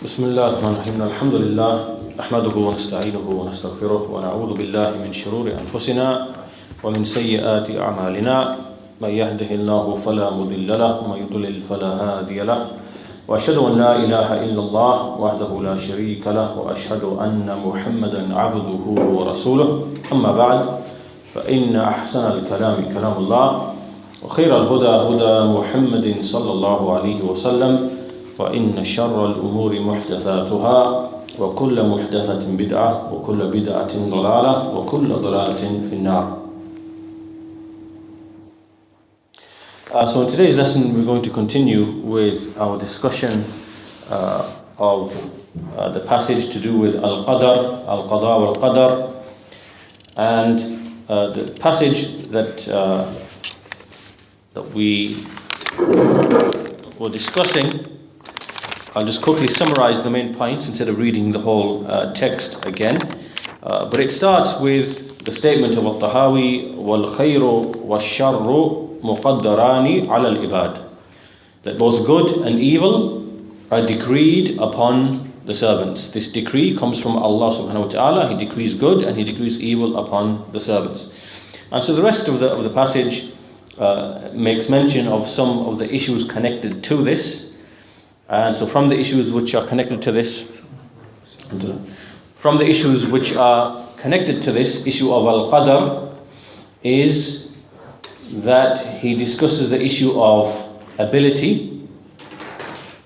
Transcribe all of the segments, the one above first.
بسم الله الرحمن الرحيم الحمد لله نحمده ونستعينه ونستغفره ونعوذ بالله من شرور أنفسنا ومن سيئات أعمالنا من يهده الله فلا مضل له ومن يضلل فلا هادي له وأشهد أن لا إله إلا الله وحده لا شريك له وأشهد أن محمدا عبده ورسوله أما بعد فإن أحسن الكلام كلام الله وخير الهدى هدى محمد صلى الله عليه وسلم وإن شر الأمور محدثاتها وكل محدثة بدعة وكل بدعة ضلالة وكل ضلالة في النار. So in today's lesson we're going to continue with our discussion of the passage to do with al-qadar, al-qada wal-qadar, and the passage that we were discussing. I'll just quickly summarize the main points instead of reading the whole text again. But it starts with the statement of al-Tahawi wal-khayru wal-sharru muqaddarani ala al-ibad, that both good and evil are decreed upon the servants. This decree comes from Allah subhanahu wa ta'ala. He decrees good and He decrees evil upon the servants. And so the rest of the passage makes mention of some of the issues connected to this. And so from the issues which are connected to this, issue of al-qadar, is that he discusses the issue of ability,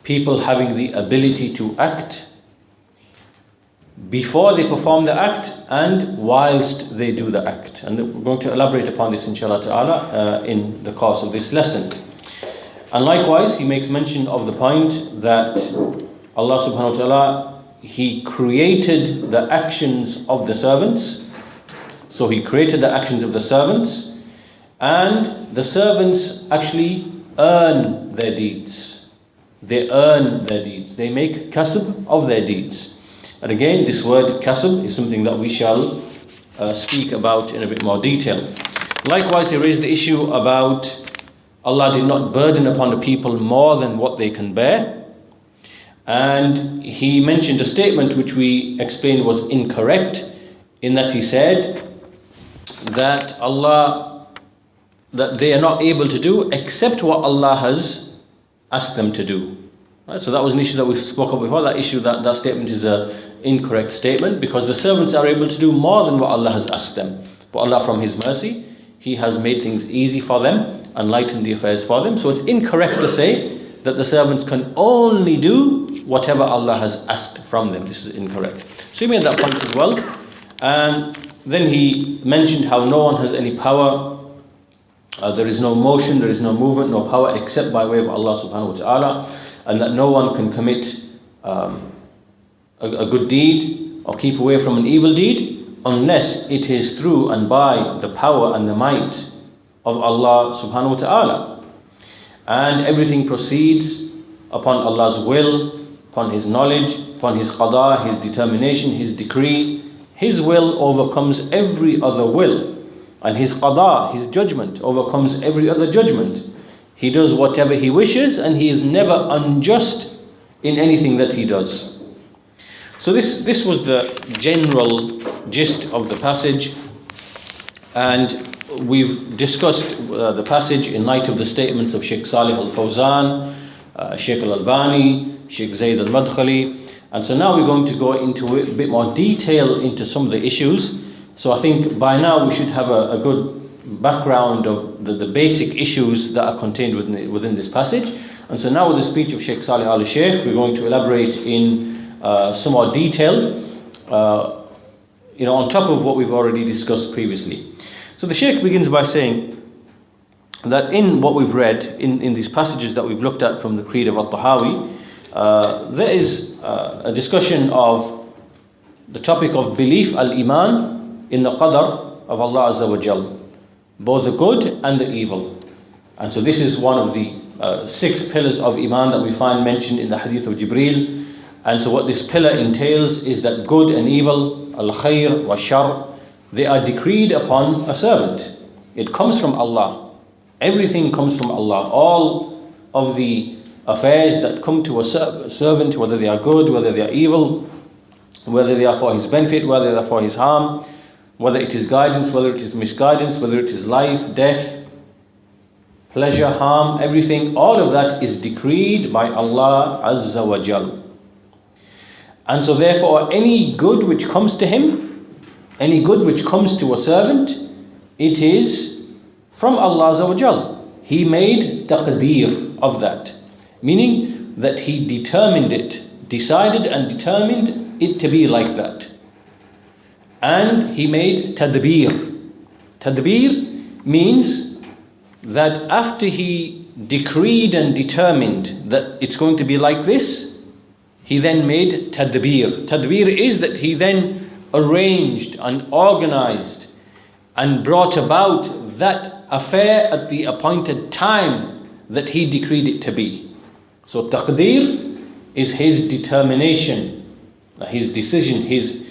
people having the ability to act before they perform the act and whilst they do the act. And we're going to elaborate upon this inshallah ta'ala in the course of this lesson. And likewise, he makes mention of the point that Allah subhanahu wa ta'ala, He created the actions of the servants. So He created the actions of the servants, and the servants actually earn their deeds. They earn their deeds. They make kasb of their deeds. And again, this word kasb is something that we shall speak about in a bit more detail. Likewise, he raised the issue about Allah did not burden upon the people more than what they can bear. And he mentioned a statement which we explained was incorrect, in that he said that they are not able to do except what Allah has asked them to do. Right? So that was an issue that we spoke of before. That statement is an incorrect statement, because the servants are able to do more than what Allah has asked them. But Allah, from His mercy, He has made things easy for them and lightened the affairs for them. So it's incorrect to say that the servants can only do whatever Allah has asked from them. This is incorrect. So he made that point as well. And then he mentioned how no one has any power. There is no motion, there is no movement, no power except by way of Allah subhanahu wa ta'ala. And that no one can commit a good deed or keep away from an evil deed unless it is through and by the power and the might of Allah subhanahu wa ta'ala. And everything proceeds upon Allah's will, upon His knowledge, upon His qada, His determination, His decree. His will overcomes every other will, and His qada, His judgment, overcomes every other judgment. He does whatever He wishes, and He is never unjust in anything that He does. So this was the general gist of the passage, and we've discussed the passage in light of the statements of Shaykh Saalih al-Fawzaan, Shaykh al-Albani, Shaykh Zayd al-Madkhali. And so now we're going to go into a bit more detail into some of the issues. So I think by now we should have a good background of the basic issues that are contained within this passage. And so now with the speech of Shaykh Saalih Aall Ash-shyakh, we're going to elaborate in some more detail, on top of what we've already discussed previously. So the Shaykh begins by saying that in what we've read, in these passages that we've looked at from the Creed of al-Tahawi, there is a discussion of the topic of belief, al-Iman, in the qadar of Allah Azza wa Jal, both the good and the evil. And so this is one of the 6 pillars of Iman that we find mentioned in the hadith of Jibreel. And so what this pillar entails is that good and evil, al-khayr wa shar, they are decreed upon a servant. It comes from Allah. Everything comes from Allah. All of the affairs that come to a servant, whether they are good, whether they are evil, whether they are for his benefit, whether they are for his harm, whether it is guidance, whether it is misguidance, whether it is life, death, pleasure, harm, everything, all of that is decreed by Allah Azza wa Jal. And so therefore any good which comes to him, any good which comes to a servant, it is from Allah Azza wa Jal. He made taqdeer of that, meaning that he determined it, decided and determined it to be like that. And he made tadbir. Tadbir means that after he decreed and determined that it's going to be like this, he then made tadbir. Tadbir is that he then arranged and organized and brought about that affair at the appointed time that he decreed it to be. So taqdeer is his determination, his decision, his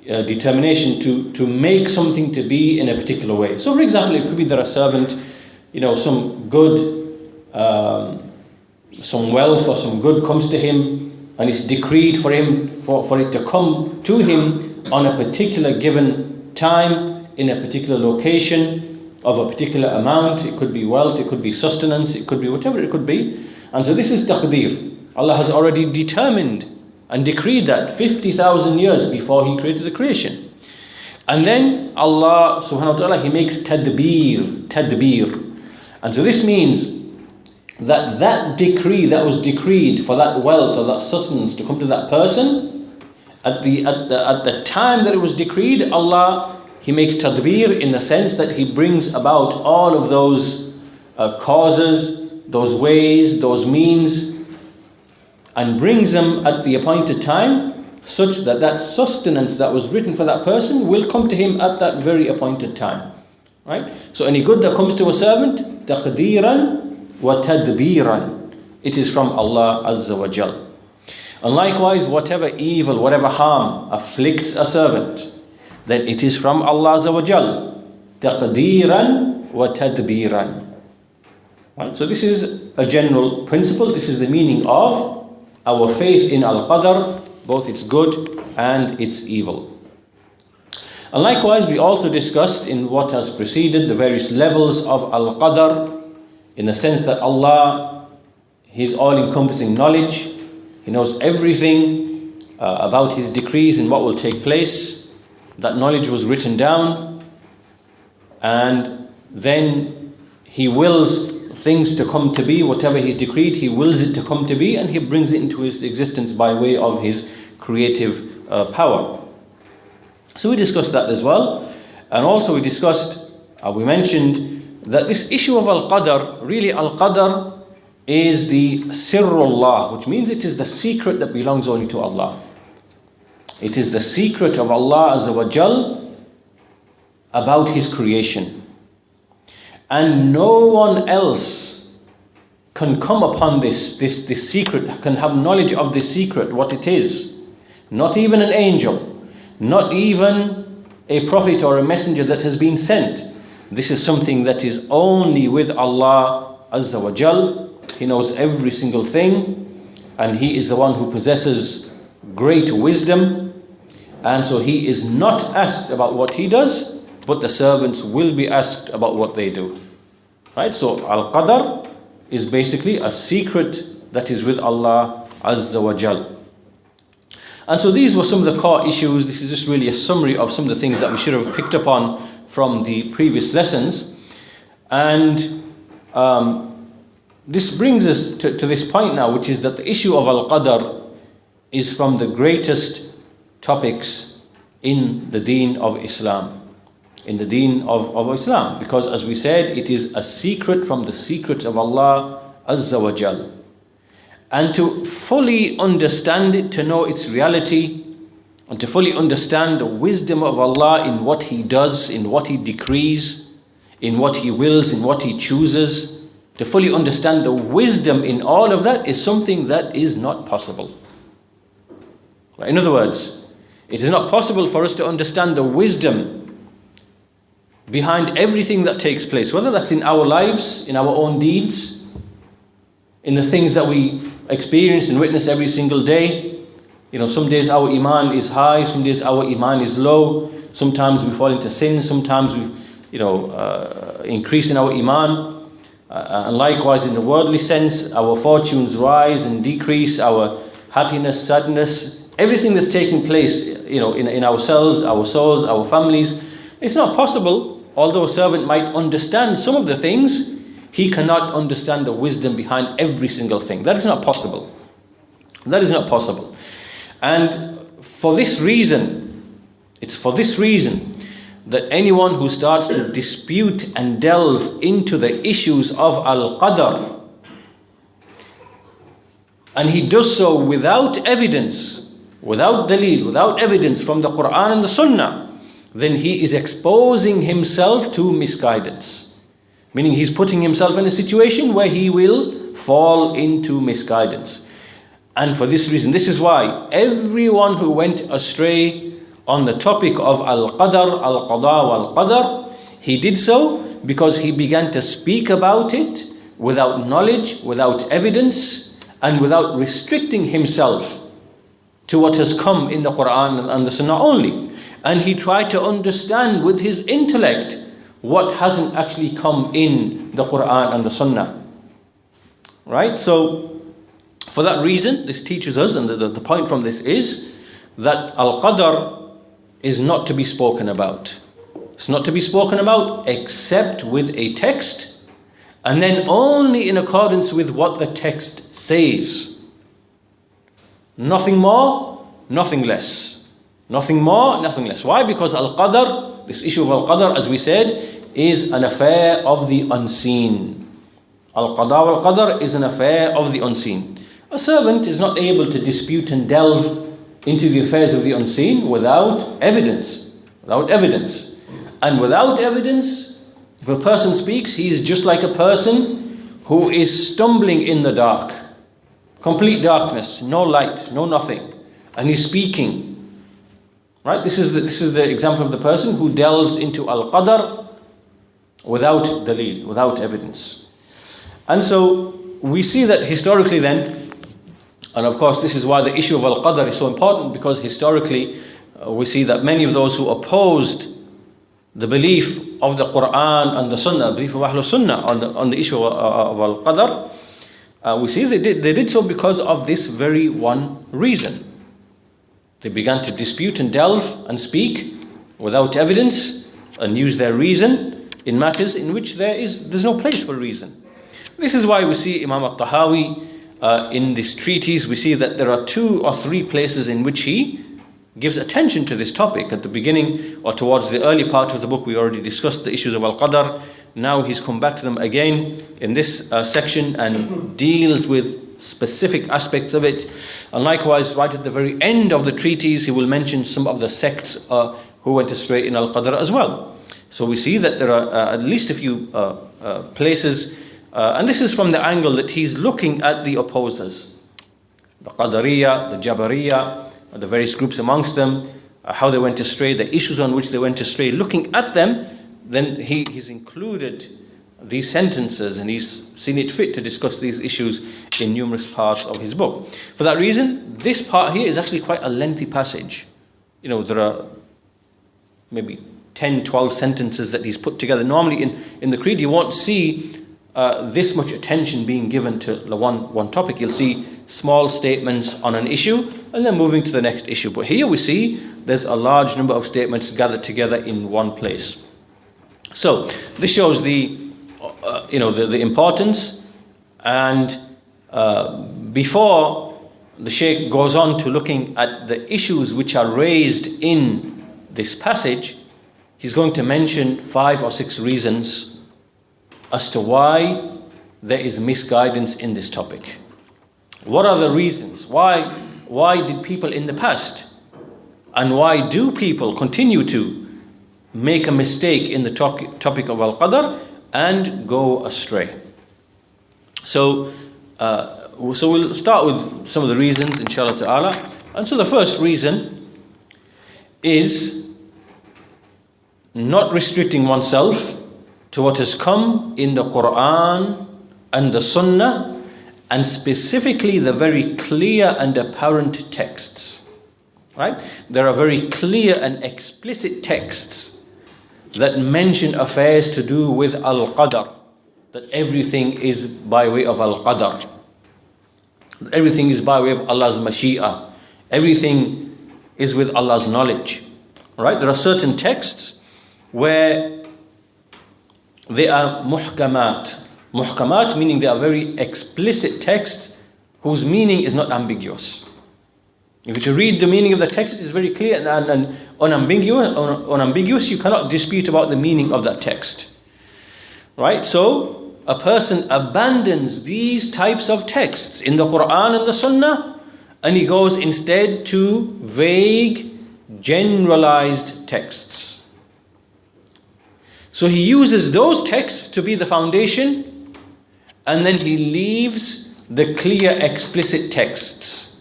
determination to make something to be in a particular way. So for example, it could be that a servant, some good, some wealth or some good comes to him, and it's decreed for him, for it to come to him on a particular given time, in a particular location, of a particular amount. It could be wealth, it could be sustenance, it could be whatever it could be. And so this is taqdeer. Allah has already determined and decreed that 50,000 years before he created the creation. And then Allah subhanahu wa ta'ala, he makes tadbir. And so this means that that decree that was decreed for that wealth or that sustenance to come to that person, at the time that it was decreed, Allah, he makes tadbir in the sense that he brings about all of those causes, those ways, those means, and brings them at the appointed time, such that that sustenance that was written for that person will come to him at that very appointed time. Right? So any good that comes to a servant, taqdeeran wa tadbiran, it is from Allah Azza wa Jal. And likewise, whatever evil, whatever harm afflicts a servant, then it is from Allah Azza wa Jal, taqdeeran wa tadbiran. Right? So this is a general principle. This is the meaning of our faith in al-qadr, both its good and its evil. And likewise, we also discussed in what has preceded the various levels of al-qadr, in the sense that Allah, His all-encompassing knowledge, He knows everything about His decrees and what will take place. That knowledge was written down, and then He wills things to come to be. Whatever He's decreed, He wills it to come to be, and He brings it into His existence by way of His creative power. So we discussed that as well. And also we discussed, we mentioned that this issue of al-qadr, really al-qadr is the sirrullah, which means it is the secret that belongs only to Allah. It is the secret of Allah Azza wa Jal about His creation. And no one else can come upon this secret, can have knowledge of this secret, what it is. Not even an angel, not even a prophet or a messenger that has been sent. This is something that is only with Allah Azza wa Jal. He knows every single thing, and He is the one who possesses great wisdom. And so He is not asked about what He does, but the servants will be asked about what they do. Right? So al-qadr is basically a secret that is with Allah Azza wa Jal. And so these were some of the core issues. This is just really a summary of some of the things that we should have picked up on from the previous lessons. And this brings us to this point now, which is that the issue of al-qadr is from the greatest topics in the deen of Islam. In the deen of Islam. Because as we said, it is a secret from the secrets of Allah Azza wa Jal. And to fully understand it, to know its reality, and to fully understand the wisdom of Allah in what He does, in what He decrees, in what He wills, in what He chooses, to fully understand the wisdom in all of that is something that is not possible. In other words, it is not possible for us to understand the wisdom behind everything that takes place, whether that's in our lives, in our own deeds, in the things that we experience and witness every single day. Some days our iman is high, some days our iman is low. Sometimes we fall into sin, sometimes we increase in our iman. And likewise in the worldly sense, our fortunes rise and decrease, our happiness, sadness, everything that's taking place, in ourselves, our souls, our families. It's not possible, although a servant might understand some of the things, he cannot understand the wisdom behind every single thing. That is not possible. That is not possible. And for this reason, it's for this reason that anyone who starts to dispute and delve into the issues of al-qadr, and he does so without evidence, without daleel, without evidence from the Quran and the Sunnah, then he is exposing himself to misguidance. Meaning he's putting himself in a situation where he will fall into misguidance. And for this reason, this is why everyone who went astray on the topic of al-qadr, al-qada wal-qadr, he did so because he began to speak about it without knowledge, without evidence, and without restricting himself to what has come in the Quran and the Sunnah only. And he tried to understand with his intellect what hasn't actually come in the Quran and the Sunnah. Right? So, for that reason, this teaches us, and the point from this is that al-qadr is not to be spoken about. It's not to be spoken about except with a text, and then only in accordance with what the text says. Nothing more, nothing less. Nothing more, nothing less. Why? Because al-qadr, this issue of al-qadr, as we said, is an affair of the unseen. Al-qada wal-qadr is an affair of the unseen. A servant is not able to dispute and delve into the affairs of the unseen without evidence. Without evidence. And without evidence, if a person speaks, he is just like a person who is stumbling in the dark. Complete darkness, no light, no nothing. And he's speaking. Right? This is the example of the person who delves into al-qadr without daleel, without evidence. And so we see that historically then, and of course this is why the issue of al-qadr is so important, because historically we see that many of those who opposed the belief of the Quran and the Sunnah, belief of Ahlul Sunnah on the issue of al-qadr, we see they did so because of this very one reason. They began to dispute and delve and speak without evidence and use their reason in matters in which there's no place for reason. This is why we see Imam al-Tahawi in this treatise, we see that there are 2 or 3 places in which he gives attention to this topic. At the beginning or towards the early part of the book, we already discussed the issues of al-qadr. Now he's come back to them again in this section and deals with specific aspects of it. And likewise, right at the very end of the treatise, he will mention some of the sects who went astray in al-qadr as well. So we see that there are at least a few places, and this is from the angle that he's looking at the opposers, the Qadariyah, the Jabariyah, the various groups amongst them, how they went astray, the issues on which they went astray. Looking at them, then he's included these sentences and he's seen it fit to discuss these issues in numerous parts of his book. For that reason, this part here is actually quite a lengthy passage. There are maybe 10, 12 sentences that he's put together. Normally in the creed you won't see this much attention being given to the one topic. You'll see small statements on an issue and then moving to the next issue. But here we see there's a large number of statements gathered together in one place. So this shows the importance. And before the Shaykh goes on to looking at the issues which are raised in this passage, he's going to mention 5 or 6 reasons as to why there is misguidance in this topic. What are the reasons? Why did people in the past, and why do people continue to make a mistake in the topic of al-qadr and go astray? So we'll start with some of the reasons, inshallah ta'ala. And so the first reason is not restricting oneself to what has come in the Quran and the Sunnah, and specifically the very clear and apparent texts. Right? There are very clear and explicit texts that mention affairs to do with al-qadr, that everything is by way of al-qadr. Everything is by way of Allah's mashi'ah. Everything is with Allah's knowledge. Right? There are certain texts where they are muhkamat. Muhkamat meaning they are very explicit texts whose meaning is not ambiguous. If you to read the meaning of the text, it is very clear and unambiguous. You cannot dispute about the meaning of that text. Right? So, a person abandons these types of texts in the Quran and the Sunnah, and he goes instead to vague, generalized texts. So he uses those texts to be the foundation, and then he leaves the clear, explicit texts.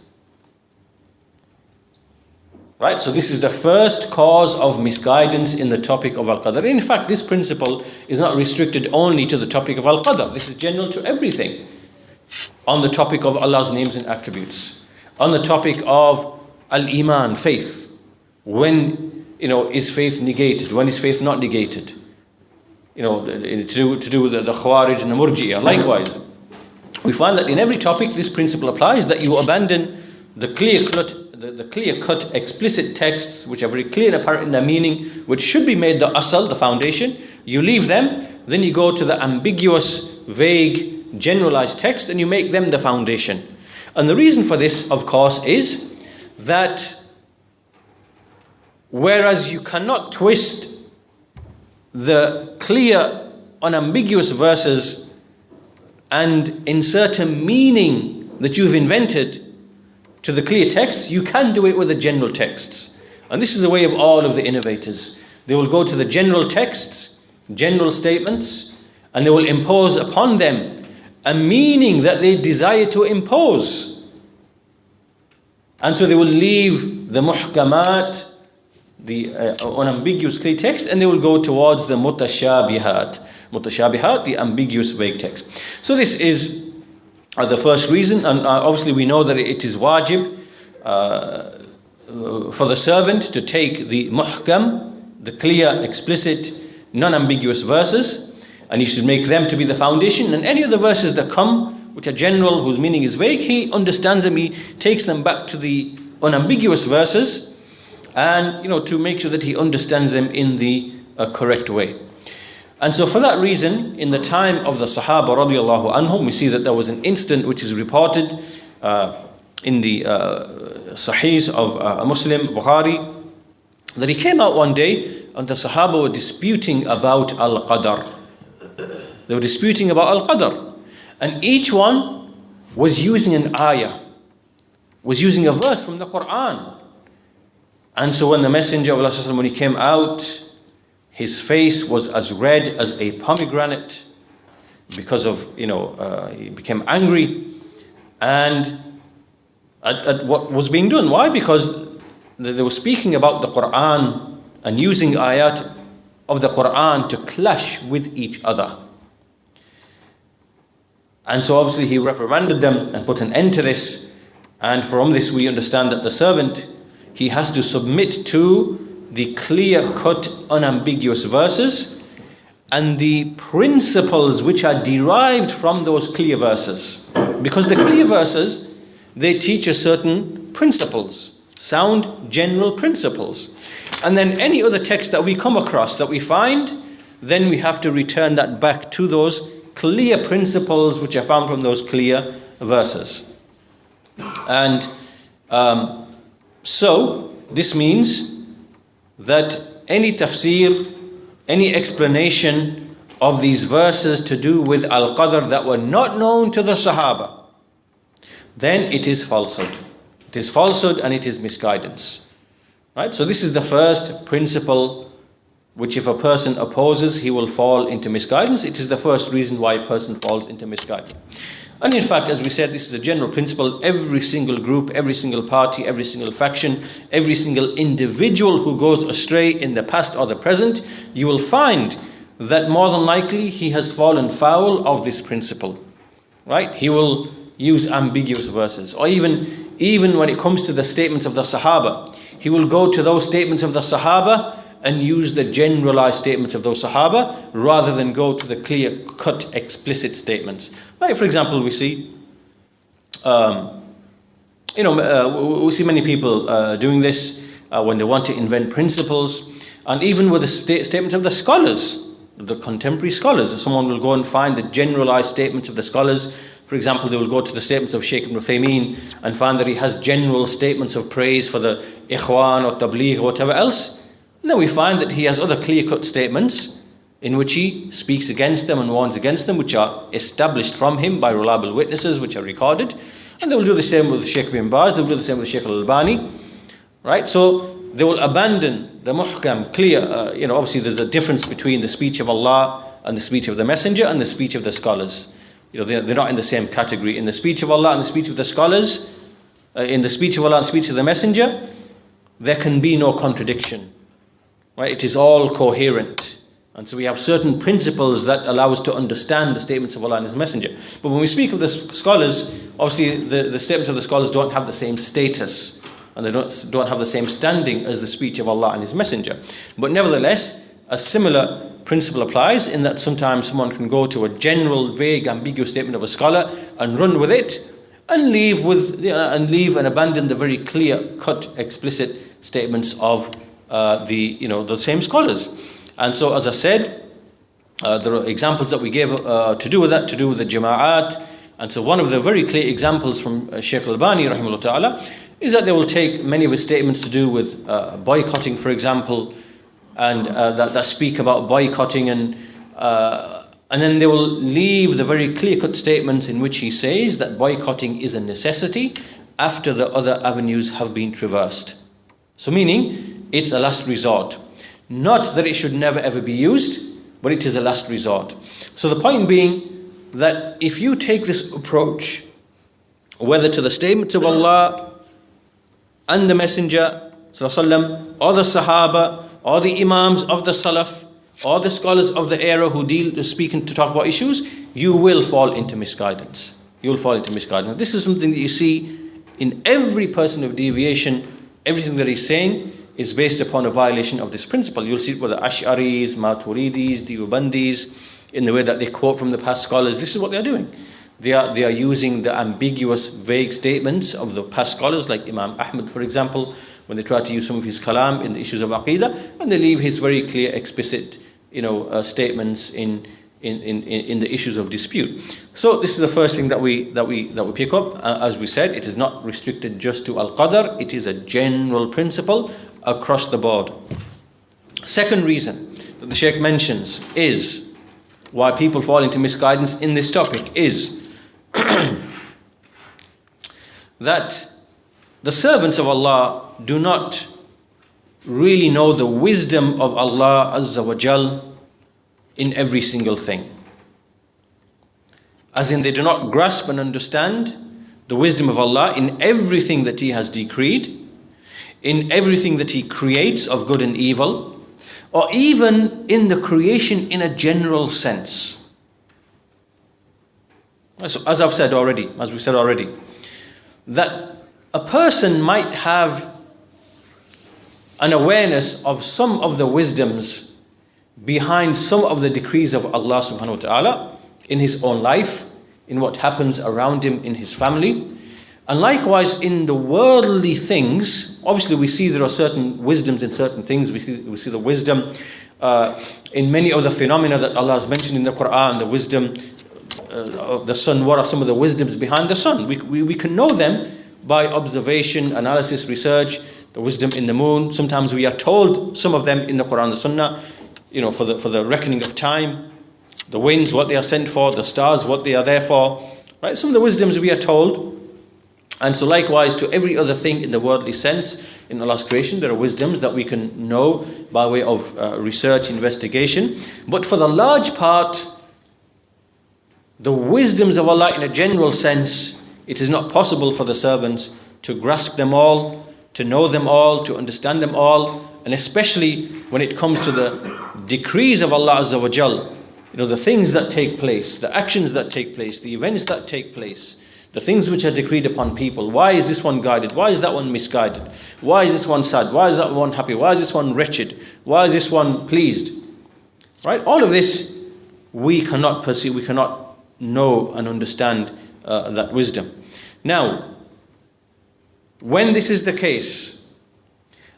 Right? So this is the first cause of misguidance in the topic of Al-Qadr. In fact, this principle is not restricted only to the topic of Al-Qadr. This is general to everything. On the topic of Allah's names and attributes. On the topic of Al-Iman, faith. When, is faith negated? When is faith not negated? To do with the Khawarij and the Murji'ah. Likewise, we find that in every topic this principle applies, that you abandon the clear-cut explicit texts which are very clear and apparent in their meaning, which should be made the asal, the foundation. You leave them, then you go to the ambiguous, vague, generalized text, and you make them the foundation. And the reason for this, of course, is that whereas you cannot twist the clear, unambiguous verses and insert a meaning that you've invented to the clear text, you can do it with the general texts. And this is the way of all of the innovators. They will go to the general texts, general statements, and they will impose upon them a meaning that they desire to impose. And so they will leave the muhkamat, the unambiguous clear text, and they will go towards the mutashabihat. Mutashabihat, the ambiguous vague text. So this is the first reason, and obviously we know that it is wajib for the servant to take the muhkam, the clear, explicit, non-ambiguous verses, and he should make them to be the foundation, and any of the verses that come, which are general, whose meaning is vague, he understands them, he takes them back to the unambiguous verses, and to make sure that he understands them in the correct way. And so for that reason, in the time of the Sahaba radiallahu anhum, we see that there was an incident which is reported in the Sahihs of Muslim, Bukhari, that he came out one day and the Sahaba were disputing about Al-Qadr. They were disputing about Al-Qadr. And each one was using an ayah, was using a verse from the Quran. And so when the Messenger of Allah, when he came out, his face was as red as a pomegranate because of, he became angry and at what was being done. Why? Because they were speaking about the Quran and using ayat of the Quran to clash with each other. And so obviously he reprimanded them and put an end to this. And from this we understand that the servant, he has to submit to the clear-cut, unambiguous verses and the principles which are derived from those clear verses. Because the clear verses, they teach us certain principles, sound general principles. And then any other text that we come across, that we find, then we have to return that back to those clear principles which are found from those clear verses. And so this means that any tafsir, any explanation of these verses to do with Al-Qadr that were not known to the Sahaba, then it is falsehood. It is falsehood and it is misguidance. Right? So this is the first principle which if a person opposes, he will fall into misguidance. It is the first reason why a person falls into misguidance. And in fact, as we said, this is a general principle. Every single group, every single party, every single faction, every single individual who goes astray in the past or the present, you will find that more than likely he has fallen foul of this principle. Right? He will use ambiguous verses. Or even when it comes to the statements of the Sahaba, he will go to those statements of the Sahaba and use the generalized statements of those Sahaba rather than go to the clear-cut, explicit statements. Like, for example, we see we see many people doing this when they want to invent principles, and even with the statements of the scholars, the contemporary scholars. Someone will go and find the generalized statements of the scholars. For example, they will go to the statements of Shaykh Ibn Uthaymeen and find that he has general statements of praise for the Ikhwan or Tabligh or whatever else. And then we find that he has other clear-cut statements in which he speaks against them and warns against them, which are established from him by reliable witnesses, which are recorded. And they will do the same with Shaykh Ibn Baz, they will do the same with Shaykh Al-Albani. Right? So they will abandon the muhkam, clear, obviously there's a difference between the speech of Allah and the speech of the Messenger and the speech of the scholars. They're not in the same category. In the speech of Allah and the speech of the scholars, in the speech of Allah and the speech of the Messenger, there can be no contradiction. Right? It is all coherent. And so we have certain principles that allow us to understand the statements of Allah and His Messenger. But when we speak of the scholars, obviously the statements of the scholars don't have the same status and they don't have the same standing as the speech of Allah and His Messenger. But nevertheless, a similar principle applies in that sometimes someone can go to a general, vague, ambiguous statement of a scholar and run with it and leave and abandon the very clear-cut, explicit statements of the same scholars. And so, as I said, there are examples that we gave to do with that, to do with the jama'at. And so one of the very clear examples from Shaykh Al-Albani rahimahullah ta'ala is that they will take many of his statements to do with boycotting, for example, and that speak about boycotting, and then they will leave the very clear-cut statements in which he says that boycotting is a necessity after the other avenues have been traversed. So meaning, it's a last resort. Not that it should never ever be used, but it is a last resort. So the point being that if you take this approach, whether to the statements of Allah and the Messenger ﷺ, or the Sahaba, or the Imams of the Salaf, or the scholars of the era who to talk about issues, you will fall into misguidance. You will fall into misguidance. This is something that you see in every person of deviation. Everything that he's saying is based upon a violation of this principle. You'll see it with the Ash'aris, Maturidis, Deobandis, in the way that they quote from the past scholars. This is what they're doing. They are using the ambiguous, vague statements of the past scholars, like Imam Ahmad, for example, when they try to use some of his kalam in the issues of Aqeedah, and they leave his very clear, explicit, statements in the issues of dispute. So this is the first thing that we pick up. As we said, it is not restricted just to al-qadr. It is a general principle across the board. Second reason that the Shaykh mentions is why people fall into misguidance in this topic is that the servants of Allah do not really know the wisdom of Allah Azza wa Jal in every single thing. As in, they do not grasp and understand the wisdom of Allah in everything that He has decreed, in everything that He creates of good and evil, or even in the creation in a general sense. So, as we said already, that a person might have an awareness of some of the wisdoms behind some of the decrees of Allah subhanahu wa ta'ala in his own life, in what happens around him in his family. And likewise in the worldly things, obviously we see there are certain wisdoms in certain things. We see the wisdom in many of the phenomena that Allah has mentioned in the Quran, the wisdom of the sun. What are some of the wisdoms behind the sun? We can know them by observation, analysis, research. The wisdom in the moon. Sometimes we are told some of them in the Quran and the Sunnah, for the reckoning of time. The winds, what they are sent for. The stars, what they are there for. Right? Some of the wisdoms we are told. And so likewise to every other thing in the worldly sense, in Allah's creation, there are wisdoms that we can know by way of research, investigation. But for the large part, the wisdoms of Allah in a general sense, it is not possible for the servants to grasp them all, to know them all, to understand them all, and especially when it comes to the decrees of Allah Azza wa Jal, the things that take place, the actions that take place, the events that take place, The things which are decreed upon people. Why is this one guided? Why is that one misguided? Why is this one sad? Why is that one happy? Why is this one wretched? Why is this one pleased? Right? All of this we cannot perceive, we cannot know and understand that wisdom. Now, when this is the case,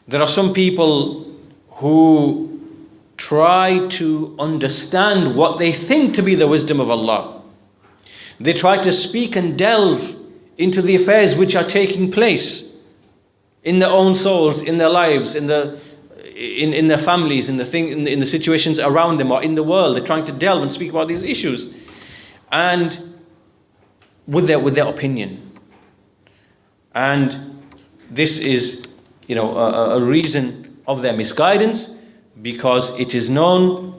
there are some people who try to understand what they think to be the wisdom of Allah. They try to speak and delve into the affairs which are taking place in their own souls, in their lives, in their families, in the situations around them, or in the world. They're trying to delve and speak about these issues, and with their opinion. And this is, a reason of their misguidance, because it is known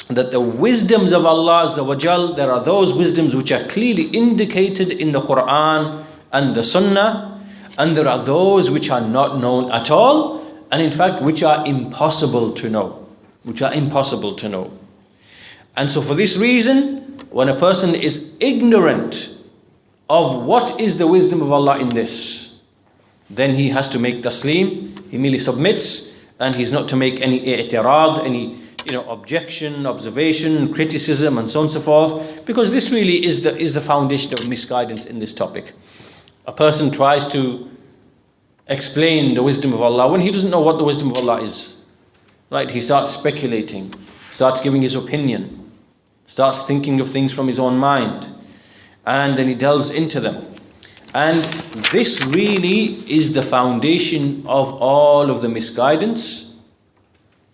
that the wisdoms of Allah Azza wa Jal, there are those wisdoms which are clearly indicated in the Quran and the Sunnah, and there are those which are not known at all, and in fact which are impossible to know. And so for this reason, when a person is ignorant of what is the wisdom of Allah in this, then he has to make taslim, he merely submits, and he's not to make any i'tirad, any objection, observation, criticism, and so on and so forth, because this really is the foundation of misguidance in this topic. A person tries to explain the wisdom of Allah when he doesn't know what the wisdom of Allah is. Right? He starts speculating, starts giving his opinion, starts thinking of things from his own mind, and then he delves into them. And this really is the foundation of all of the misguidance.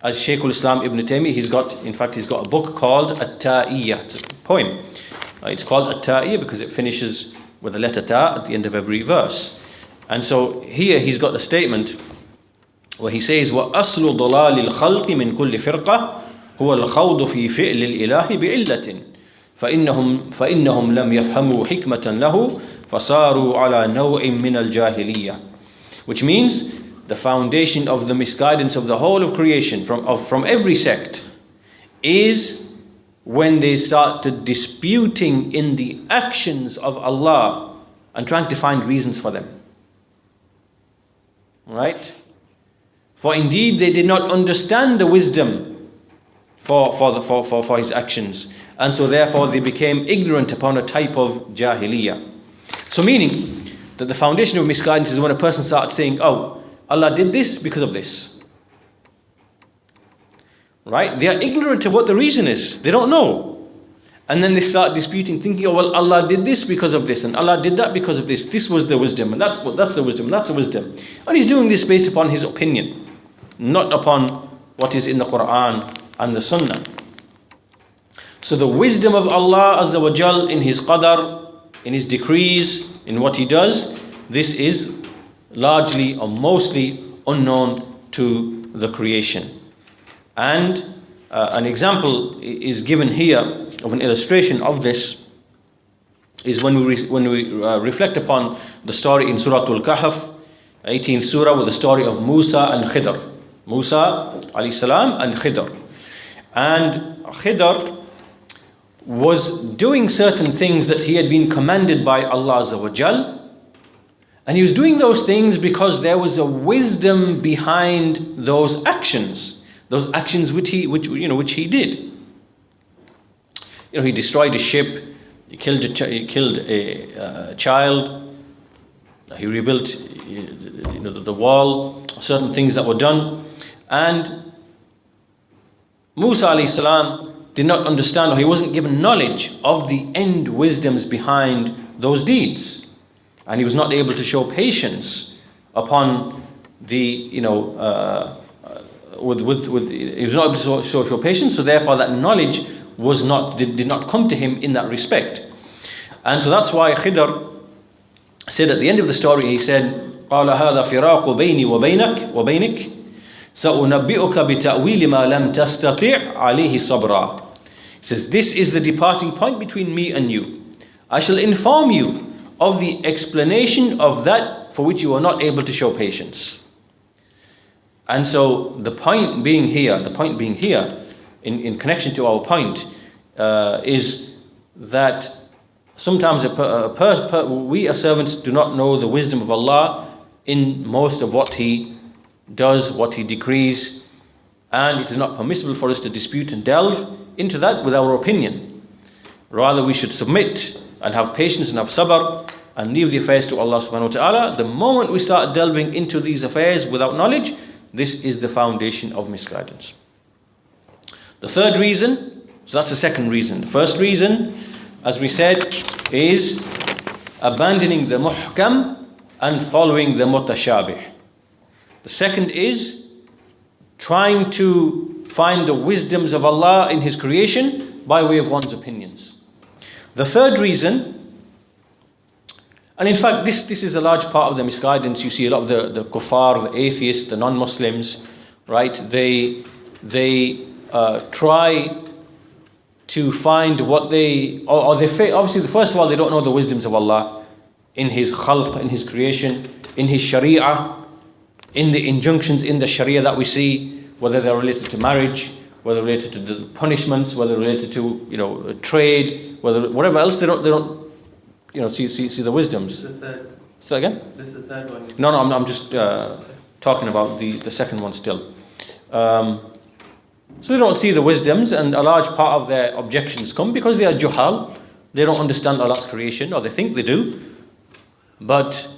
As Shaykh al-Islam Ibn Taymiyyah, he's got a book called At-Ta'iyyah. It's a poem. It's called At-Ta'iyyah because it finishes with the letter Ta at the end of every verse. And so here he's got the statement where he says, وَأَصْلُ ضَلَالِ الْخَلْقِ مِنْ كُلِّ فِرْقَةٍ هُوَ الْخَوْضُ فِي فِعْلِ الْإِلَهِ بِعِلَّةٍ فإنهم لم يفهموا حكمة له فصاروا على نوع من الجاهلية. Which means the foundation of the misguidance of the whole of creation from every sect is when they start to disputing in the actions of Allah and trying to find reasons for them. Right? For indeed they did not understand the wisdom for his actions, and so therefore they became ignorant upon a type of jahiliyyah. So meaning that the foundation of misguidance is when a person starts saying, oh, Allah did this because of this. Right? They are ignorant of what the reason is. They don't know. And then they start disputing, thinking, oh, well, Allah did this because of this, and Allah did that because of this. This was the wisdom, and that's the wisdom, and that's the wisdom. And he's doing this based upon his opinion, not upon what is in the Quran and the Sunnah. So the wisdom of Allah Azza wa Jal in His qadar, in His decrees, in what He does, this is largely or mostly unknown to the creation. And an example is given here of an illustration of this is when we reflect upon the story in Surah Al-Kahf, 18th surah, with the story of Musa and Khidr. Musa alayhi salam and Khidr. And Khidr was doing certain things that he had been commanded by Allah Azza wa Jal, and he was doing those things because there was a wisdom behind those actions which he did. He destroyed a ship, he killed a child, he rebuilt the wall, certain things that were done, and Musa alayhi salam did not understand, or he wasn't given knowledge of the end wisdoms behind those deeds. And he was not able to show patience upon the, he was not able to show patience, so therefore that knowledge did not come to him in that respect. And so that's why Khidr said at the end of the story, he said, قَالَ هَذَا فِرَاقُ بَيْنِي وَبَيْنِكَ سَأُنَبِّئُكَ بِتَأْوِيلِ مَا لَمْ تَسْتَطِعْ عَلَيْهِ صَبْرًا. He says, this is the departing point between me and you. I shall inform you of the explanation of that for which you are not able to show patience. And so the point being here, in connection to our point, is that sometimes we as servants do not know the wisdom of Allah in most of what He does, what He decrees, and it is not permissible for us to dispute and delve into that with our opinion. Rather, we should submit and have patience and have sabr and leave the affairs to Allah subhanahu wa ta'ala. The moment we start delving into these affairs without knowledge, this is the foundation of misguidance. The third reason, so that's the second reason. The first reason, as we said, is abandoning the muhkam and following the mutashabih. The second is trying to find the wisdoms of Allah in His creation by way of one's opinions. The third reason, and in fact this is a large part of the misguidance. You see a lot of the kuffar, the atheists, the non-Muslims, right? They try to find what they obviously, first of all, they don't know the wisdoms of Allah in His khalq, in His creation, in His sharia, in the injunctions in the sharia that we see, whether they're related to marriage, whether related to the punishments, whether related to trade, whatever else, they don't see the wisdoms. This is the third. Say again? This is the third one. No, I'm just talking about the second one still. So they don't see the wisdoms, and a large part of their objections come because they are juhal. They don't understand Allah's creation, or they think they do. But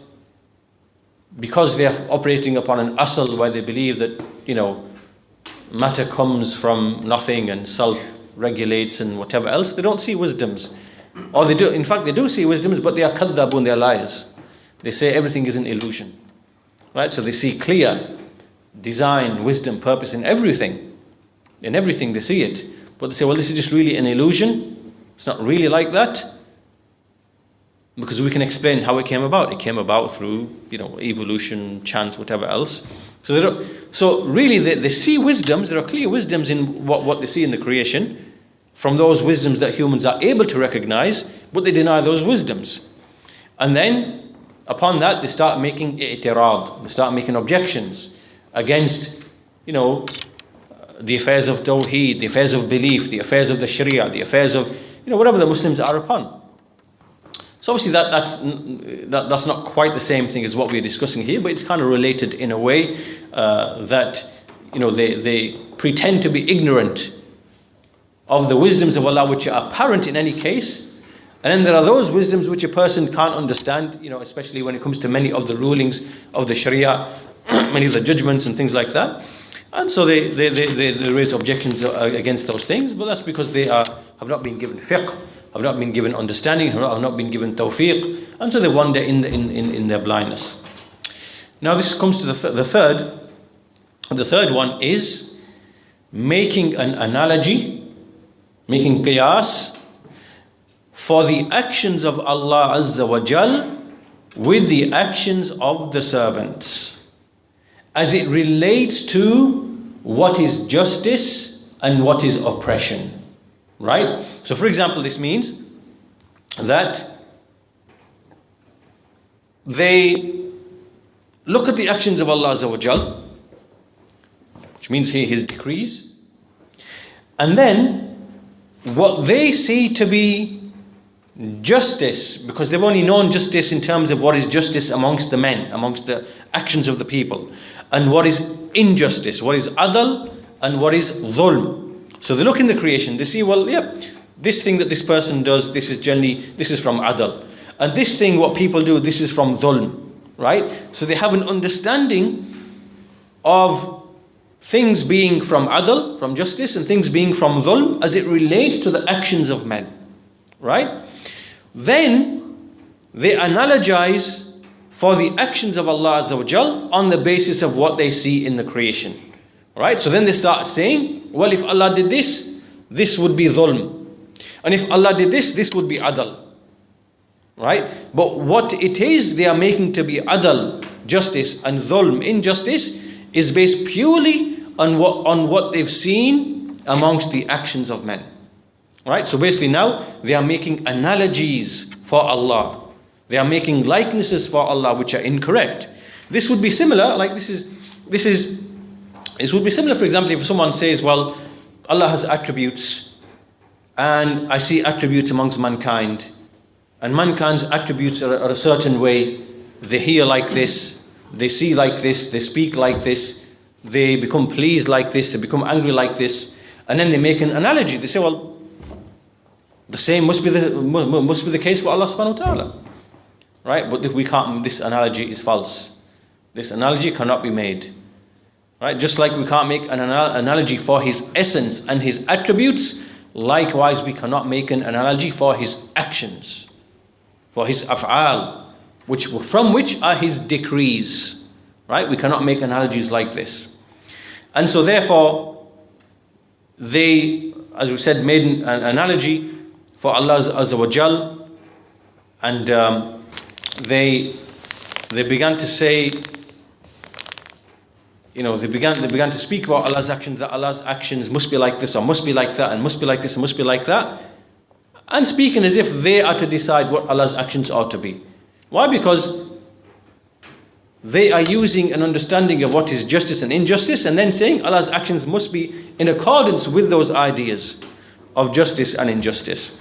because they are operating upon an asl where they believe that, matter comes from nothing and self-regulates and whatever else, they don't see wisdoms. Or they do, in fact, they do see wisdoms, but they are kadhabun, they are liars. They say everything is an illusion. Right? So they see clear design, wisdom, purpose in everything. In everything they see it. But they say, well, this is just really an illusion. It's not really like that. Because we can explain how it came about. It came about through, evolution, chance, whatever else. So really they see wisdoms. There are clear wisdoms in what they see in the creation, from those wisdoms that humans are able to recognize, but they deny those wisdoms. And then upon that they start making i'tirad, they start making objections against, the affairs of tawheed, the affairs of belief, the affairs of the sharia, the affairs of, whatever the Muslims are upon. So obviously that's not quite the same thing as what we're discussing here, but it's kind of related in a way that they pretend to be ignorant of the wisdoms of Allah which are apparent in any case, and then there are those wisdoms which a person can't understand, especially when it comes to many of the rulings of the Sharia, many of the judgments and things like that. And so they raise objections against those things, but that's because they have not been given fiqh, have not been given understanding, have not been given tawfiq, and so they wander in their blindness. Now this comes to the third. The third one is making an analogy, making qiyas for the actions of Allah Azza wa Jal with the actions of the servants, as it relates to what is justice and what is oppression. Right? So for example, this means that they look at the actions of Allah Azza wa Jal, which means here His decrees, and then what they see to be justice, because they've only known justice in terms of what is justice amongst the men, amongst the actions of the people, and what is injustice, what is adl and what is dhulm. So they look in the creation, they see, well, this thing that this person does, this is from adl, and this thing what people do, this is from dhulm, right? So they have an understanding of things being from adl, from justice, and things being from dhulm as it relates to the actions of men, right? Then they analogize for the actions of Allah Azza wa Jal on the basis of what they see in the creation, right? So then they start saying, well, if Allah did this, this would be dhulm, and if Allah did this, this would be adl, right? But what it is they are making to be adl, justice, and dhulm, injustice, is based purely on what they've seen amongst the actions of men. Right? So basically now they are making analogies for Allah. They are making likenesses for Allah which are incorrect. This would be similar, like this would be similar, for example, if someone says, well, Allah has attributes and I see attributes amongst mankind, and mankind's attributes are a certain way. They hear like this, they see like this, they speak like this, they become pleased like this, they become angry like this, and then they make an analogy. They say, well, the same must be the case for Allah subhanahu wa ta'ala. Right? But we can't, this analogy is false. This analogy cannot be made. Right? Just like we can't make an analogy for His essence and His attributes, likewise we cannot make an analogy for His actions, for His af'al, from which are His decrees. Right? We cannot make analogies like this. And so therefore, they, as we said, made an analogy for Allah Azza wa Jal, and they began to say, they began to speak about Allah's actions, that Allah's actions must be like this, or must be like that, and must be like this, and must be like that, and speaking as if they are to decide what Allah's actions ought to be. Why? Because they are using an understanding of what is justice and injustice, and then saying Allah's actions must be in accordance with those ideas of justice and injustice.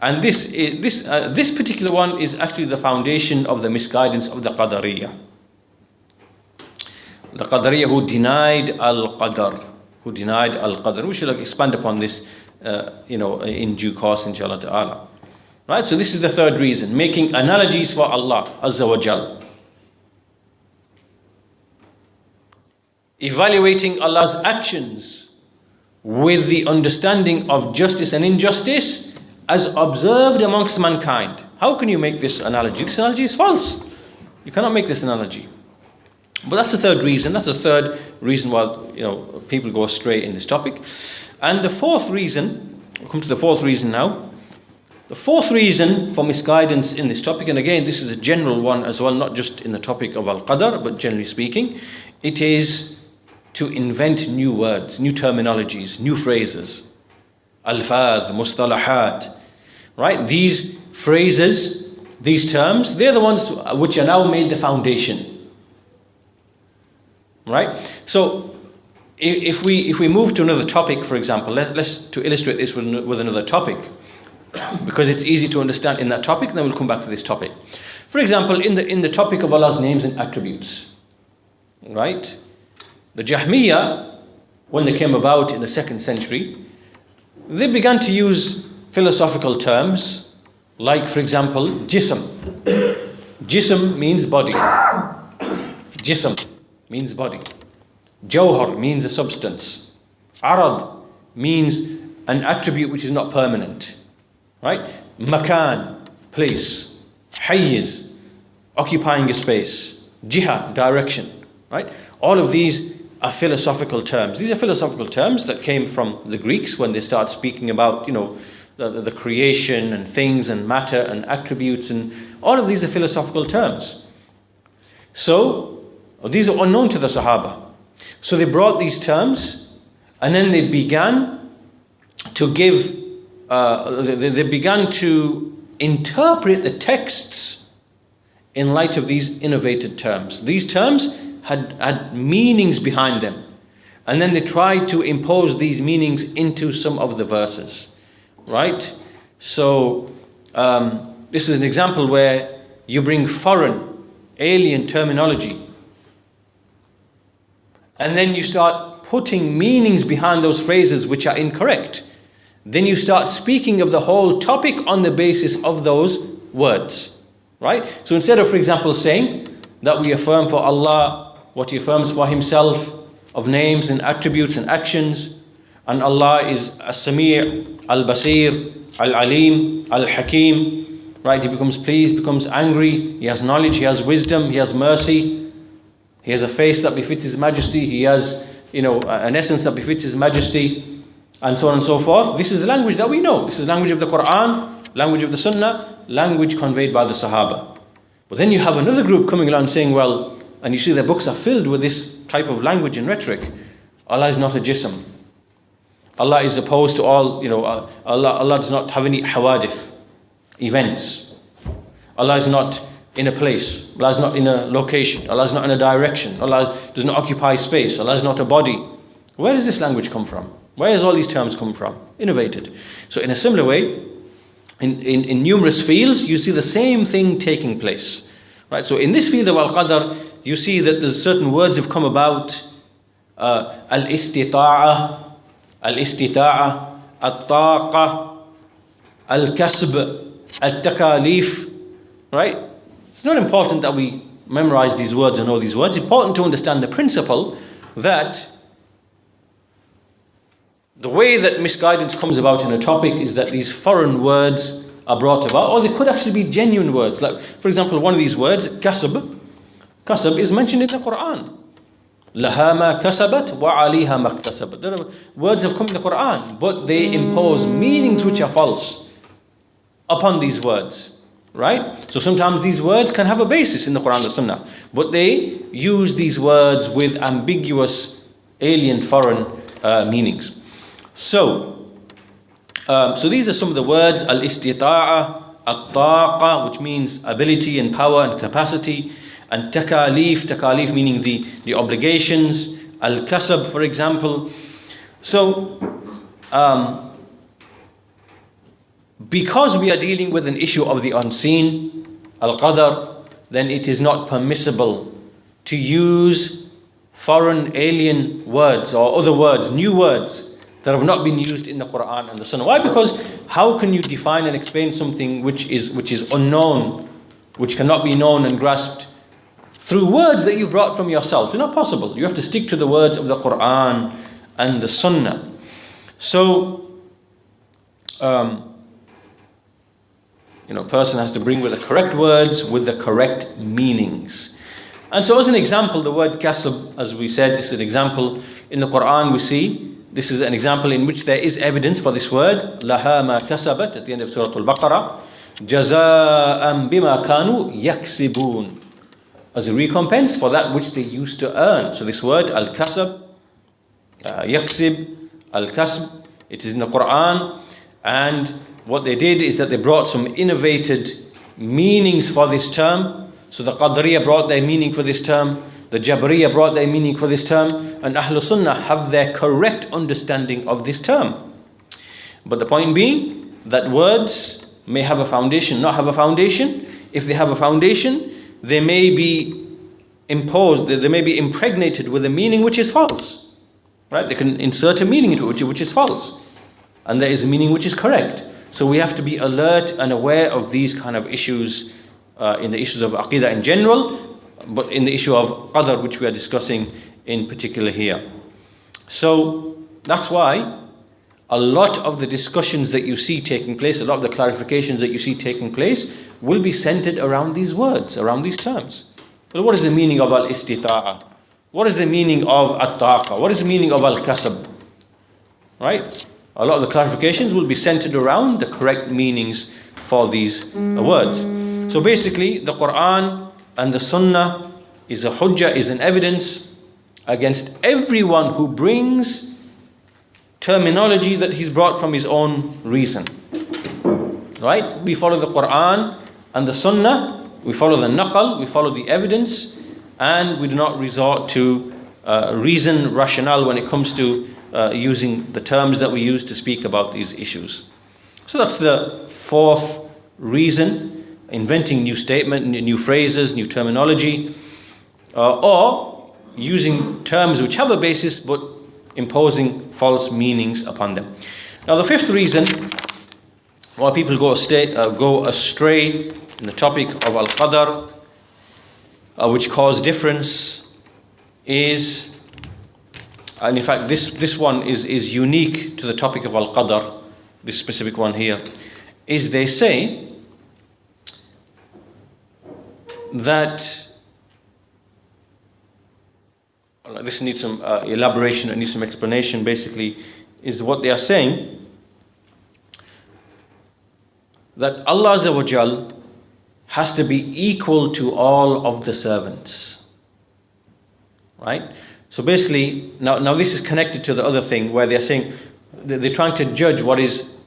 And this particular one is actually the foundation of the misguidance of the Qadariyah. The Qadariyah who denied al-Qadar. We should expand upon this in due course, inshallah ta'ala. Right? So this is the third reason, making analogies for Allah Azza wa Jal. Evaluating Allah's actions with the understanding of justice and injustice as observed amongst mankind. How can you make this analogy? This analogy is false. You cannot make this analogy. But that's the third reason. That's the third reason why people go astray in this topic. And the fourth reason, we'll come to the fourth reason now. The fourth reason for misguidance in this topic, and again this is a general one as well, not just in the topic of al-Qadar, but generally speaking, it is to invent new words, new terminologies, new phrases. Alfaz, mustalahat. Right? These phrases, these terms, they're the ones which are now made the foundation. Right? So if we move to another topic, for example, let's to illustrate this with another topic, because it's easy to understand in that topic, then we'll come back to this topic. For example, in the topic of Allah's names and attributes, right? The Jahmiyyah, when they came about in the 2nd century, they began to use philosophical terms like, for example, jism. Jism means body. Jism means body. Jawhar means a substance. Arad means an attribute which is not permanent. Right? Makan, place. Hayyiz, occupying a space. Jiha, direction. Right? All of these are philosophical terms. These are philosophical terms that came from the Greeks when they start speaking about, the creation and things and matter and attributes, and all of these are philosophical terms. So these are unknown to the Sahaba. So they brought these terms, and then they began to interpret the texts in light of these innovated terms. These terms had meanings behind them, and then they tried to impose these meanings into some of the verses. Right? So this is an example where you bring foreign, alien terminology, and then you start putting meanings behind those phrases which are incorrect. Then you start speaking of the whole topic on the basis of those words. Right? So instead of, for example, saying that we affirm for Allah what He affirms for Himself of names and attributes and actions, and Allah is As-Sami', Al-Basir, Al-Alim, Al-Hakim, right? He becomes pleased, becomes angry, He has knowledge, He has wisdom, He has mercy, He has a face that befits His majesty, He has, an essence that befits His majesty, and so on and so forth. This is the language that we know. This is the language of the Quran, language of the Sunnah, language conveyed by the Sahaba. But then you have another group coming along saying, well, and you see their books are filled with this type of language and rhetoric. Allah is not a jism. Allah is opposed to all, Allah does not have any hawadith, events. Allah is not in a place. Allah is not in a location. Allah is not in a direction. Allah does not occupy space. Allah is not a body. Where does this language come from? Where does all these terms come from? Innovated. So in a similar way, in numerous fields, you see the same thing taking place. Right? So in this field of al-qadr, you see that there's certain words have come about. Al-istita'a, al-taqa, al-kasb, al-takalif. Right? It's not important that we memorize these words and know these words. It's important to understand the principle that the way that misguidance comes about in a topic is that these foreign words are brought about, or they could actually be genuine words. Like, for example, one of these words, kasab. Kasab is mentioned in the Quran. Laha ma kasabat wa aliha ma iktasabat. There are words have come in the Quran, but they impose meanings which are false upon these words. Right? So sometimes these words can have a basis in the Quran and the Sunnah, but they use these words with ambiguous, alien, foreign meanings. So these are some of the words: al-istita'a, al-taqa, which means ability and power and capacity, and takalif meaning the obligations, al-kasab, for example. So because we are dealing with an issue of the unseen, al-qadr, then it is not permissible to use foreign, alien words or other words, new words that have not been used in the Quran and the Sunnah. Why? Because how can you define and explain something which is unknown, which cannot be known and grasped through words that you've brought from yourself? It's not possible. You have to stick to the words of the Quran and the Sunnah. So, a person has to bring with the correct words, with the correct meanings. And so as an example, the word kasab, as we said, this is an example in the Quran we see. This is an example in which there is evidence for this word. Laha ma kasabat, at the end of Surah Al-Baqarah. Jaza'an bima kanu yaksibun. As a recompense for that which they used to earn. So this word, al-kasab, yaksib, al-kasb, it is in the Quran. And what they did is that they brought some innovated meanings for this term. So the Qadriya brought their meaning for this term. The Jabriya brought their meaning for this term. And Ahlul Sunnah have their correct understanding of this term. But the point being that words may have a foundation, not have a foundation. If they have a foundation, they may be imposed, they may be impregnated with a meaning which is false. Right? They can insert a meaning into it which is false. And there is a meaning which is correct. So we have to be alert and aware of these kind of issues in the issues of Aqeedah in general, but in the issue of Qadr, which we are discussing in particular here. So that's why a lot of the discussions that you see taking place, a lot of the clarifications that you see taking place will be centered around these words, around these terms. Well, what is the meaning of al-istita'a? What is the meaning of at-taqa? What is the meaning of al-kasab? Right? A lot of the clarifications will be centered around the correct meanings for these words. So basically, the Quran and the Sunnah is a hujjah, is an evidence against everyone who brings terminology that he's brought from his own reason. Right? We follow the Quran and the Sunnah, we follow the naqal, we follow the evidence, and we do not resort to reason, rationale when it comes to using the terms that we use to speak about these issues. So that's the fourth reason: inventing new statement, new phrases, new terminology, or using terms which have a basis but imposing false meanings upon them. Now the fifth reason why people go astray in the topic of al-qadr, which cause difference, is, and in fact this one is unique to the topic of al-qadr, this specific one here, is they say that, this needs some elaboration, it needs some explanation. Basically, is what they are saying that Allah Azza wa Jal has to be equal to all of the servants. Right? So basically, now this is connected to the other thing where they're saying they're trying to judge what is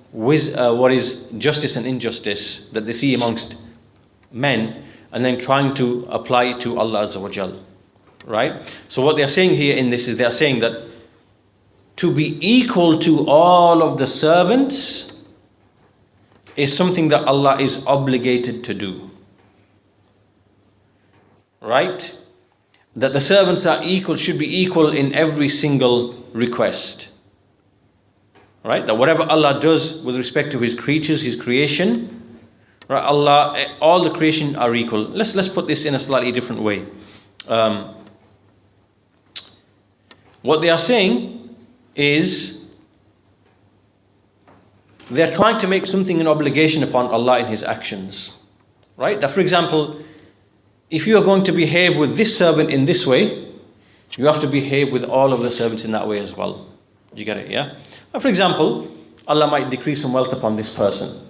justice and injustice that they see amongst men, and then trying to apply it to Allah Azza wa Jal. Right? So what they're saying here in this is they're saying that to be equal to all of the servants is something that Allah is obligated to do. Right? That the servants are equal, should be equal in every single request. Right? That whatever Allah does with respect to His creatures, His creation, right? Allah, all the creation are equal. Let's put this in a slightly different way. What they are saying is they are trying to make something an obligation upon Allah in His actions. Right? That, for example, if you are going to behave with this servant in this way, you have to behave with all of the servants in that way as well. You get it, yeah? For example, Allah might decrease some wealth upon this person.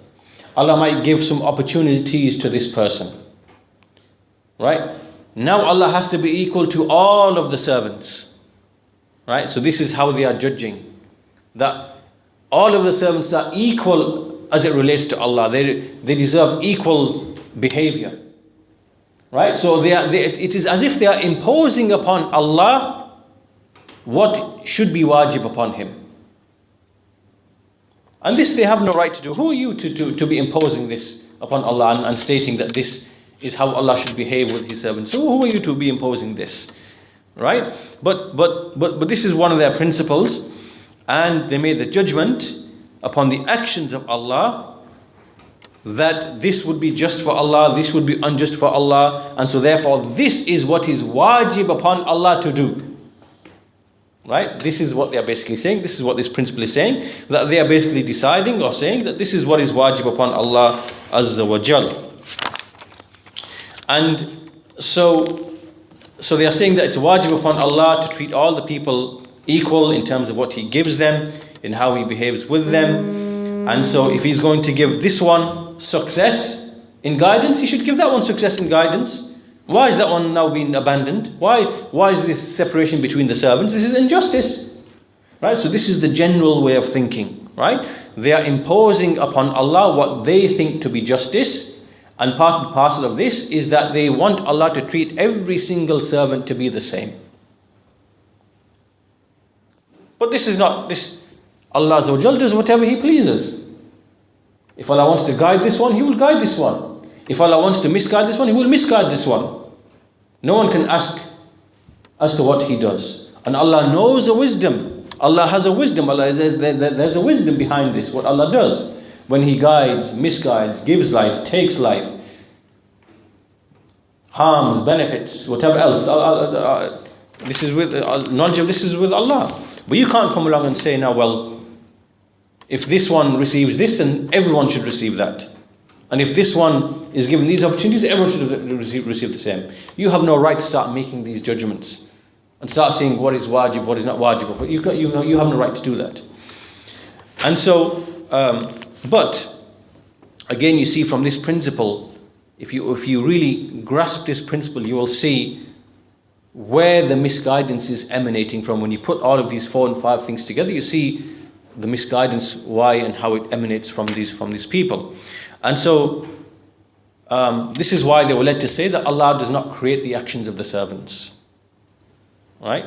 Allah might give some opportunities to this person. Right? Now Allah has to be equal to all of the servants. Right? So this is how they are judging. That all of the servants are equal as it relates to Allah. They deserve equal behavior. Right? So it is as if they are imposing upon Allah what should be wajib upon Him. And this they have no right to do. Who are you to be imposing this upon Allah and stating that this is how Allah should behave with His servants? So who are you to be imposing this? Right? But this is one of their principles, and they made the judgment upon the actions of Allah that this would be just for Allah, this would be unjust for Allah, and so therefore this is what is wajib upon Allah to do. Right? This is what they are basically saying. This is what this principle is saying. That they are basically deciding or saying that this is what is wajib upon Allah Azza wa Jal. And so they are saying that it's wajib upon Allah to treat all the people equal in terms of what He gives them, in how He behaves with them. And so if He's going to give this one success in guidance, He should give that one success in guidance. Why is that one now being abandoned? Why is this separation between the servants? This is injustice. Right? So this is the general way of thinking. Right? They are imposing upon Allah what they think to be justice. And part and parcel of this is that they want Allah to treat every single servant to be the same. But this is not this. Allah Azza wa Jal does whatever He pleases. If Allah wants to guide this one, He will guide this one. If Allah wants to misguide this one, He will misguide this one. No one can ask as to what He does. And Allah knows a wisdom. Allah has a wisdom. Allah says there's a wisdom behind this, what Allah does. When He guides, misguides, gives life, takes life, harms, benefits, whatever else. This is with knowledge of this is with Allah. But you can't come along and say now, well, if this one receives this, then everyone should receive that. And if this one is given these opportunities, everyone should receive the same. You have no right to start making these judgments and start saying what is wajib, what is not wajib. You have no right to do that. And so, but again, you see from this principle, if you really grasp this principle, you will see where the misguidance is emanating from. When you put all of these 4 and 5 things together, you see the misguidance, why and how it emanates from these people. And so this is why they were led to say that Allah does not create the actions of the servants. Right?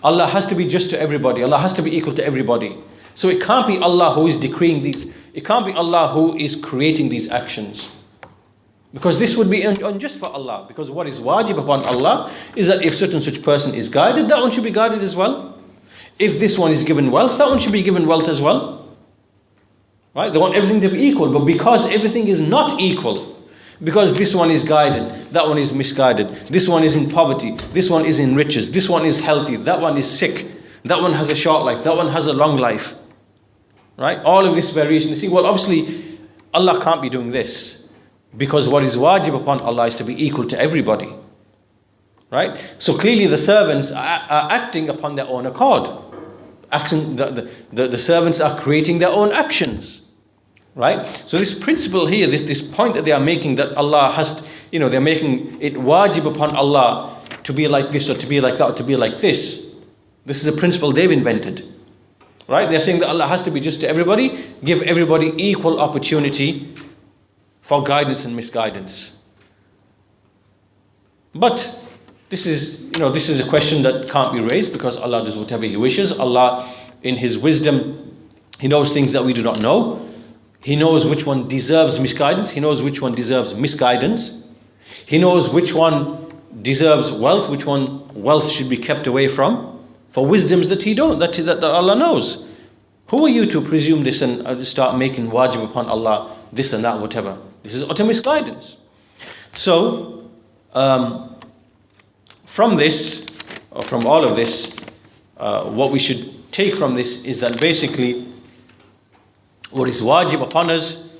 Allah has to be just to everybody. Allah has to be equal to everybody. So it can't be Allah who is decreeing these. It can't be Allah who is creating these actions. Because this would be unjust for Allah. Because what is wajib upon Allah is that if such person is guided, that one should be guided as well. If this one is given wealth, that one should be given wealth as well. Right? They want everything to be equal, but because everything is not equal, because this one is guided, that one is misguided, this one is in poverty, this one is in riches, this one is healthy, that one is sick, that one has a short life, that one has a long life. Right? All of this variation. You see, well, obviously, Allah can't be doing this, because what is wajib upon Allah is to be equal to everybody. Right? So clearly the servants are acting upon their own accord. The servants are creating their own actions. Right? So this principle here, this point that they are making, that Allah has, they're making it wajib upon Allah to be like this or to be like that or to be like this. This is a principle they've invented. Right? They're saying that Allah has to be just to everybody, give everybody equal opportunity for guidance and misguidance. But this is a question that can't be raised, because Allah does whatever He wishes. Allah, in His wisdom, He knows things that we do not know. He knows which one deserves misguidance. He knows which one deserves misguidance. He knows which one deserves wealth, which one wealth should be kept away from. For wisdoms that that Allah knows. Who are you to presume this and start making wajib upon Allah, this and that, whatever? This is utter misguidance. So, from this, or from all of this, what we should take from this is that basically, what is wajib upon us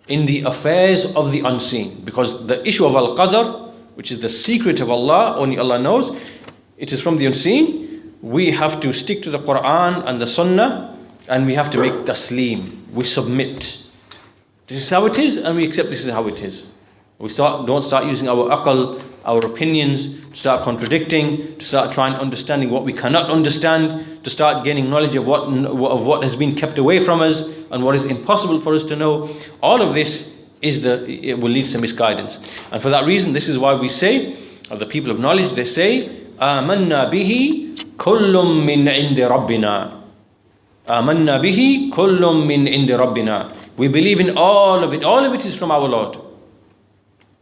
in the affairs of the unseen, because the issue of al-qadr, which is the secret of Allah, only Allah knows, it is from the unseen. We have to stick to the Quran and the Sunnah, and we have to make taslim. We submit. This is how it is, and we accept this is how it is. Don't start using our aql, our opinions, to start contradicting, to start trying understanding what we cannot understand, to start gaining knowledge of what has been kept away from us and what is impossible for us to know. All of this it will lead to misguidance. And for that reason, this is why we say, of the people of knowledge, they say, آمنا به كل من عند ربنا. آمنا به كل من عند ربنا. We believe in all of it. All of it is from our Lord.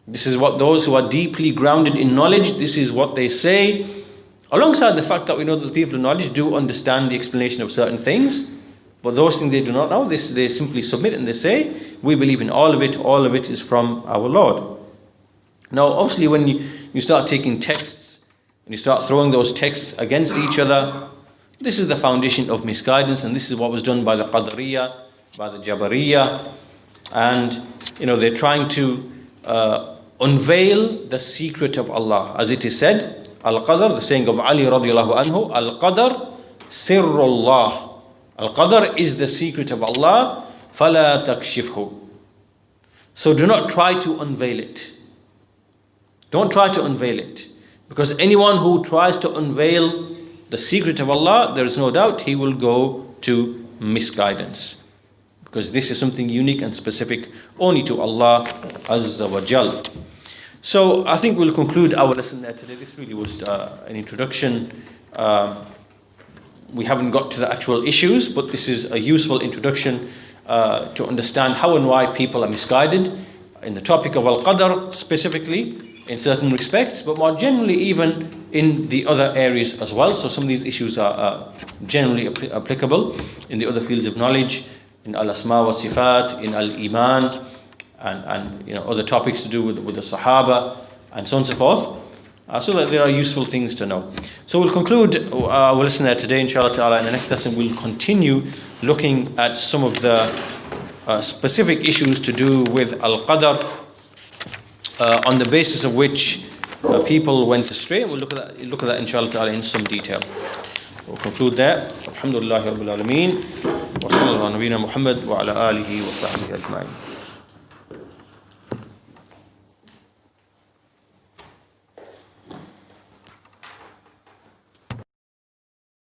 This is what those who are deeply grounded in knowledge, this is what they say, alongside the fact that we know that the people of knowledge do understand the explanation of certain things, but those things they do not know, they simply submit and they say, we believe in all of it is from our Lord. Now obviously when you start taking texts and you start throwing those texts against each other, this is the foundation of misguidance, and this is what was done by the Qadariyah, by the Jabariyah, and they're trying to unveil the secret of Allah. As it is said, Al-Qadr, the saying of Ali radiallahu anhu, Al-Qadr sirrullah. Al-Qadr is the secret of Allah, فَلَا تَكْشِفْهُ. So do not try to unveil it. Don't try to unveil it. Because anyone who tries to unveil the secret of Allah, there is no doubt he will go to misguidance. Because this is something unique and specific only to Allah Azza wa Jal. So I think we'll conclude our lesson there today. This really was an introduction. We haven't got to the actual issues, but this is a useful introduction to understand how and why people are misguided in the topic of Al-Qadr specifically, in certain respects, but more generally even in the other areas as well. So some of these issues are generally applicable in the other fields of knowledge, in al-asma wa sifat, in al-iman, and other topics to do with the Sahaba, and so on and so forth. So that there are useful things to know. So we'll conclude our lesson there today, inshallah ta'ala. In the next lesson we'll continue looking at some of the specific issues to do with al-qadr, on the basis of which people went astray. We'll look at that inshallah ta'ala in some detail. We'll conclude there. Alhamdulillah Rabbil Alameen. Wa sallallahu ala nabiyyina Muhammad wa ala alihi wa sahbihi ajma'in.